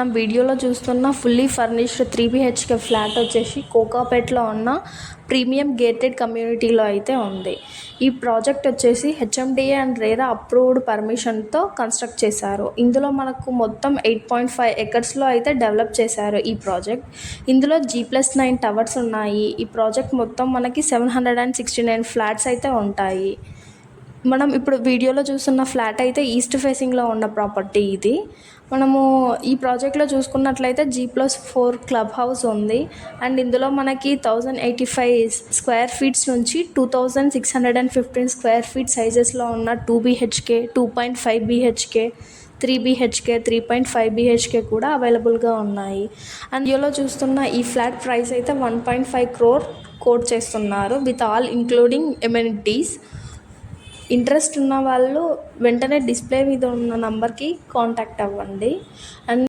మనం వీడియోలో చూస్తున్న ఫుల్లీ ఫర్నిష్డ్ 3 BHK ఫ్లాట్ వచ్చేసి కోకాపేట్లో ఉన్న ప్రీమియం గేటెడ్ కమ్యూనిటీలో అయితే ఉంది. ఈ ప్రాజెక్ట్ వచ్చేసి HMDA అండ్ RERA అప్రూవ్డ్ పర్మిషన్తో కన్స్ట్రక్ట్ చేశారు. ఇందులో మనకు మొత్తం 8.5 ఎకర్స్లో అయితే డెవలప్ చేశారు ఈ ప్రాజెక్ట్. ఇందులో G+9 టవర్స్ ఉన్నాయి. ఈ ప్రాజెక్ట్ మొత్తం మనకి 769 ఫ్లాట్స్ అయితే ఉంటాయి. మనం ఇప్పుడు వీడియోలో చూస్తున్న ఫ్లాట్ అయితే ఈస్ట్ ఫేసింగ్లో ఉన్న ప్రాపర్టీ ఇది. మనము ఈ ప్రాజెక్ట్లో చూసుకున్నట్లయితే G+4 క్లబ్ హౌస్ ఉంది. అండ్ ఇందులో మనకి 1085 స్క్వేర్ ఫీట్స్ నుంచి 2615 స్క్వేర్ ఫీట్ సైజెస్లో ఉన్న 2 BHK, 2.5 BHK, 3 BHK, 3.5 BHK కూడా అవైలబుల్గా ఉన్నాయి. అండ్ ఇందులో చూస్తున్న ఈ ఫ్లాట్ ప్రైస్ అయితే 1.5 crore కోట్ చేస్తున్నారు with all including amenities. Interest ఉన్న వాళ్ళు వెంటనే డిస్ప్లే మీద ఉన్న నంబర్కి కాంటాక్ట్ అవ్వండి. అండ్